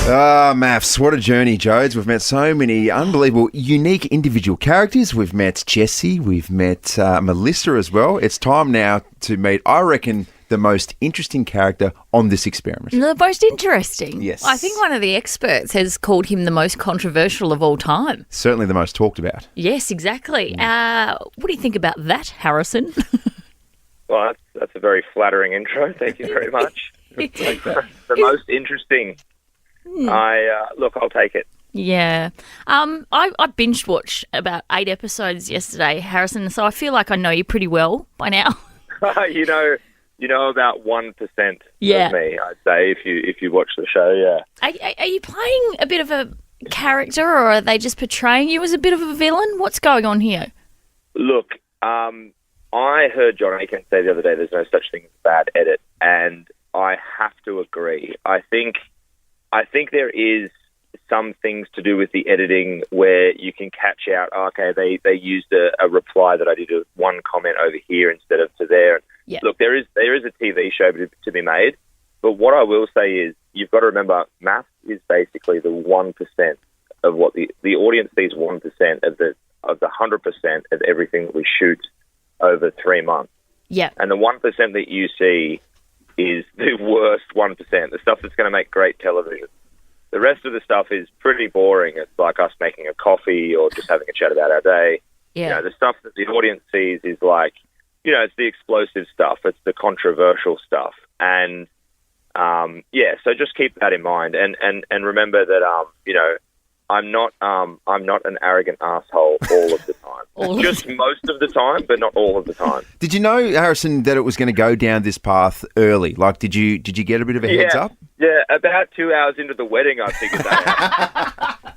MAFS, what a journey, Jodes. We've met so many unbelievable, unique individual characters. We've met Jesse, we've met Melissa as well. It's time now to meet, I reckon, the most interesting character on this experiment. The most interesting? Yes. I think one of the experts has called him the most controversial of all time. Certainly the most talked about. Yes, exactly. What do you think about that, Harrison? Well, that's a very flattering intro. Thank you very much. The most interesting. I'll take it. Yeah. I binge watched about 8 episodes yesterday, Harrison, so I feel like I know you pretty well by now. you know about 1% Yeah. of me, I'd say, if you watch the show, yeah. Are you playing a bit of a character, or are they just portraying you as a bit of a villain? What's going on here? Look, I heard John Aiken say the other day there's no such thing as a bad edit, and I have to agree. I think there is some things to do with the editing where you can catch out, okay, they used a reply that I did one comment over here instead of to there. Yeah. Look, there is a TV show to be made, but what I will say is you've got to remember MAFS is basically the 1% of what the audience sees 1% of the 100% of everything that we shoot over 3 months. Yeah. And the 1% that you see is the worst 1%, the stuff that's going to make great television. The rest of the stuff is pretty boring. It's like us making a coffee or just having a chat about our day. Yeah. You know, the stuff that the audience sees is like, it's the explosive stuff. It's the controversial stuff. And, so just keep that in mind. And remember that, I'm not an arrogant asshole all of the time. Just most of the time, but not all of the time. Did you know, Harrison, that it was going to go down this path early? Like, did you get a bit of a heads up? Yeah, about 2 hours into the wedding, I figured that out.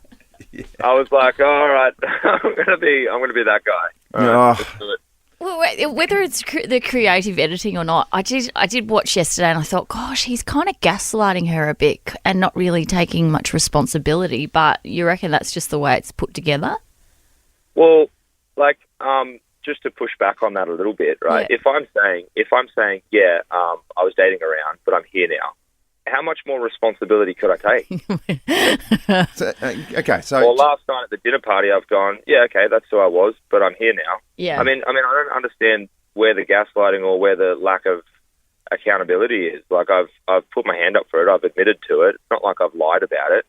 Yeah. I was like, all right, I'm gonna be that guy. All right, let's do it. Well, whether it's the creative editing or not, I did watch yesterday and I thought, gosh, he's kind of gaslighting her a bit and not really taking much responsibility. But you reckon that's just the way it's put together? Well, just to push back on that a little bit, right? Yeah. If I'm saying, I was dating around, but I'm here now. How much more responsibility could I take? So Well, last night at the dinner party, I've gone, okay, that's who I was, but I'm here now. Yeah. I mean, I don't understand where the gaslighting or where the lack of accountability is. Like, I've put my hand up for it. I've admitted to it. It's not like I've lied about it.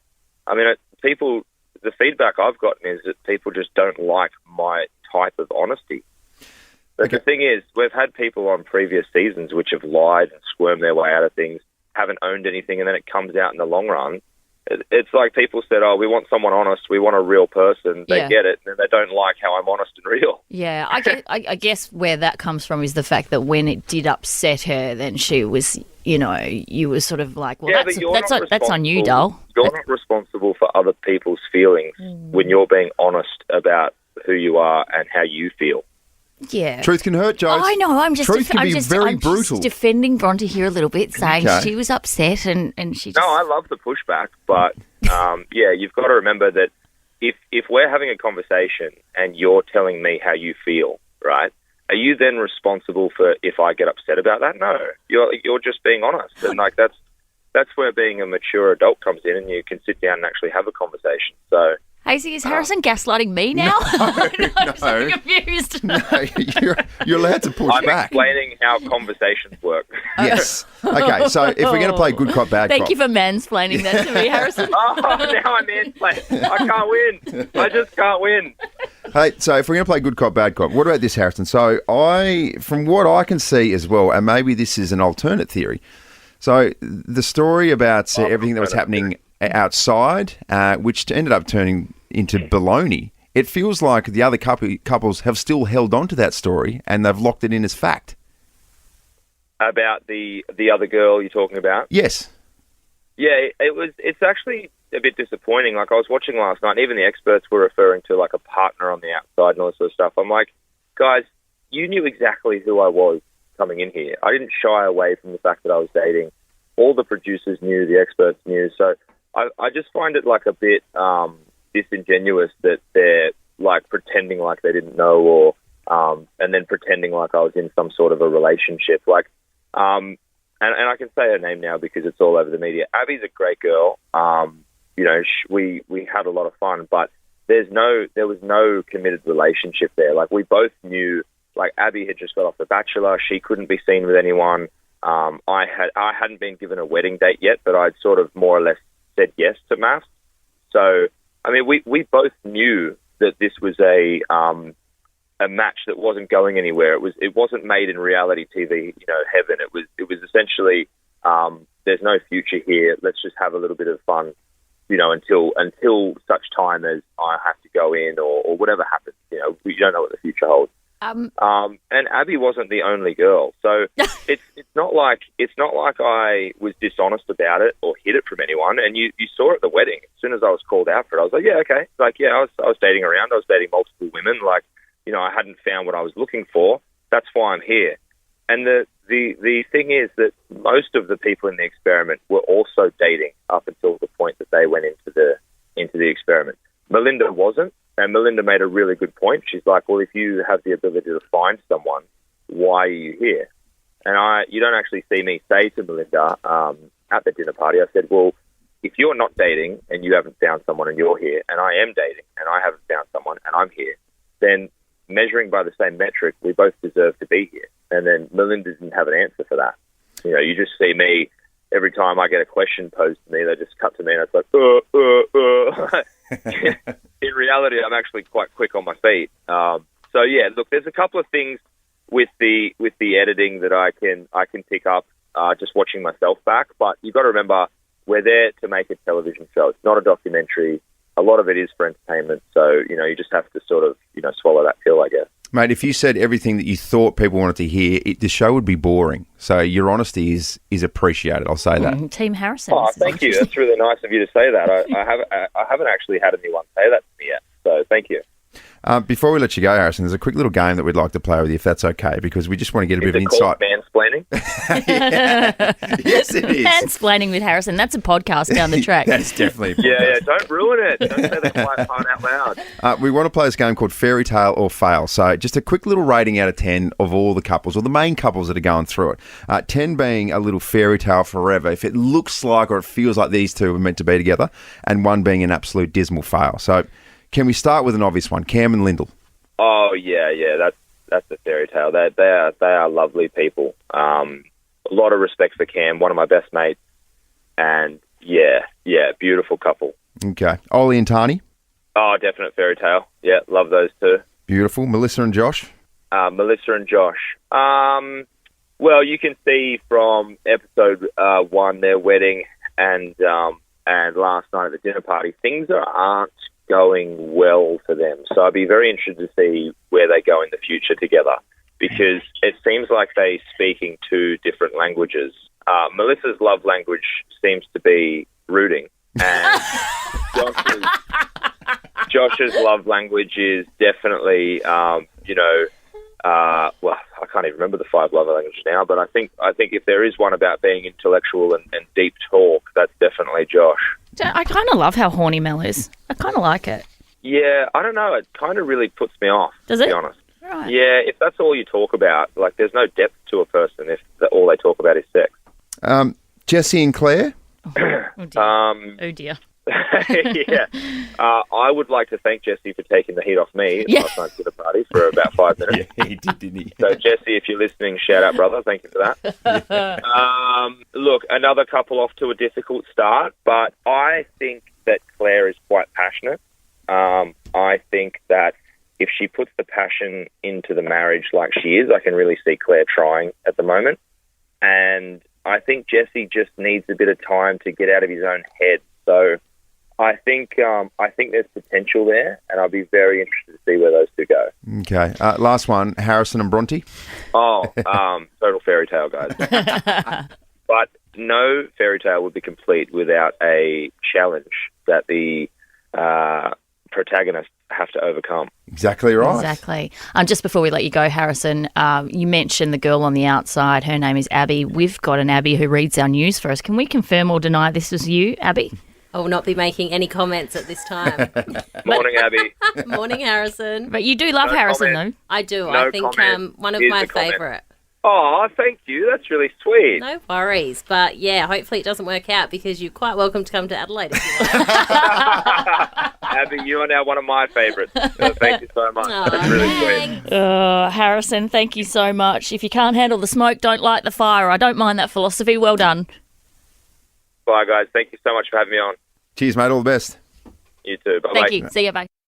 I mean, the feedback I've gotten is that people just don't like my type of honesty. But the thing is, we've had people on previous seasons which have lied and squirmed their way out of things, haven't owned anything, and then it comes out in the long run. It's like people said, we want someone honest, we want a real person. They get it, and they don't like how I'm honest and real. Yeah, I guess where that comes from is the fact that when it did upset her, then she was, you were sort of like, well, that's on you, doll. You're not responsible for other people's feelings when you're being honest about who you are and how you feel. Yeah. Truth can hurt, Joe. I know. I'm just brutal. defending Bronte here a little bit, saying she was upset and she just... No, I love the pushback, but you've got to remember that if we're having a conversation and you're telling me how you feel, right? Are you then responsible for if I get upset about that? No, you're just being honest, and that's where being a mature adult comes in, and you can sit down and actually have a conversation. So. Hazy, is Harrison gaslighting me now? I'm so confused. No, you're allowed to push I'm back. Explaining how conversations work. Yes. Okay, so if we're going to play good cop, bad cop. Thank you for mansplaining that to me, Harrison. Now I'm mansplaining. I can't win. I just can't win. Hey, so if we're going to play good cop, bad cop, what about this, Harrison? So from what I can see as well, and maybe this is an alternate theory, so the story about everything that was happening outside, which ended up turning into baloney, it feels like the other couples have still held on to that story and they've locked it in as fact. About the other girl you're talking about? Yes. Yeah, it's actually a bit disappointing. Like, I was watching last night, and even the experts were referring to like a partner on the outside and all this sort of stuff. I'm like, guys, you knew exactly who I was coming in here. I didn't shy away from the fact that I was dating. All the producers knew, the experts knew. So I just find it like a bit disingenuous that they're like pretending like they didn't know, or and then pretending like I was in some sort of a relationship. Like, and I can say her name now because it's all over the media. Abby's a great girl. we had a lot of fun, but there was no committed relationship there. Like, we both knew, like, Abby had just got off The Bachelor. She couldn't be seen with anyone. I hadn't been given a wedding date yet, but I'd sort of more or less said yes to MAFS. So, I mean, we both knew that this was a match that wasn't going anywhere. It wasn't made in reality TV, heaven. It was essentially, there's no future here. Let's just have a little bit of fun, until such time as I have to go in or whatever happens. We don't know what the future holds. And Abby wasn't the only girl, so it's not like I was dishonest about it or hid it from anyone. And you saw at the wedding, as soon as I was called out for it, I was like, yeah, okay. Like, yeah, I was dating around. I was dating multiple women. Like, I hadn't found what I was looking for. That's why I'm here. And the thing is that most of the people in the experiment were also dating up until the point that they went into the experiment. Melinda wasn't. And Melinda made a really good point. She's like, well, if you have the ability to find someone, why are you here? And you don't actually see me say to Melinda at the dinner party, I said, well, if you're not dating and you haven't found someone and you're here, and I am dating and I haven't found someone and I'm here, then measuring by the same metric, we both deserve to be here. And then Melinda didn't have an answer for that. You just see me, every time I get a question posed to me, they just cut to me and it's like, In reality, I'm actually quite quick on my feet. So yeah, look, there's a couple of things with the editing that I can pick up just watching myself back. But you've got to remember, we're there to make a television show. It's not a documentary. A lot of it is for entertainment. So you just have to sort of swallow that pill, I guess. Mate, if you said everything that you thought people wanted to hear, the show would be boring. So your honesty is appreciated. I'll say that. Team Harrison. Oh, thank you. That's really nice of you to say that. I haven't actually had anyone say that to me yet. So thank you. Before we let you go, Harrison, there's a quick little game that we'd like to play with you, if that's okay, because we just want to get a bit of insight. Mansplaining? Yes, it is. Mansplaining with Harrison. That's a podcast down the track. That's definitely a podcast. Yeah, don't ruin it. Don't say that quiet part out loud. We want to play this game called Fairy Tale or Fail. So just a quick little rating out of 10 of all the couples, or the main couples that are going through it. 10 being a little fairy tale forever, if it looks like or it feels like these two are meant to be together, and 1 being an absolute dismal fail. So can we start with an obvious one? Cam and Lyndall. Oh, yeah, that's a fairy tale. They are lovely people. A lot of respect for Cam, one of my best mates, and yeah, beautiful couple. Okay. Ollie and Tani? Oh, definite fairy tale. Yeah, love those two. Beautiful. Melissa and Josh? Melissa and Josh. Well, you can see from episode 1, their wedding, and last night at the dinner party, things aren't going well for them. So I'd be very interested to see where they go in the future together, because it seems like they speaking 2 different languages. Melissa's love language seems to be rooting, and Josh's love language is definitely, well, I can't even remember the 5 love languages now, but I think if there is one about being intellectual and deep talk, that's definitely Josh. I kind of love how horny Mel is. I kind of like it. Yeah, I don't know. It kind of really puts me off, Does to it? be honest. Right. Yeah, if that's all you talk about, like, there's no depth to a person if all they talk about is sex. Jesse and Claire? Oh dear. Yeah. I would like to thank Jesse for taking the heat off me at last night's dinner party for about 5 minutes. Yeah, he did, didn't he? So, Jesse, if you're listening, shout out, brother. Thank you for that. Look, another couple off to a difficult start, but I think that Claire is quite passionate. I think that if she puts the passion into the marriage like she is, I can really see Claire trying at the moment. And I think Jesse just needs a bit of time to get out of his own head. So I think there's potential there, and I'll be very interested to see where those two go. Okay. Last one, Harrison and Bronte. Oh, total fairy tale, guys. But no fairy tale would be complete without a challenge that the protagonists have to overcome. Exactly right. Exactly. Just before we let you go, Harrison, you mentioned the girl on the outside. Her name is Abby. We've got an Abby who reads our news for us. Can we confirm or deny this was you, Abby? I will not be making any comments at this time. Morning, Abby. Morning, Harrison. But you do love Harrison, comment. though. I do. No I think comment. one of Here's my the comment. favourite. Oh, thank you. That's really sweet. No worries. But yeah, hopefully it doesn't work out because you're quite welcome to come to Adelaide if you like. Abby, you are now one of my favourites. So thank you so much. Aw, That's really thanks. sweet. Harrison, thank you so much. If you can't handle the smoke, don't light the fire. I don't mind that philosophy. Well done. Bye, guys. Thank you so much for having me on. Cheers, mate. All the best. You too. Bye-bye. Thank you. See you. Bye.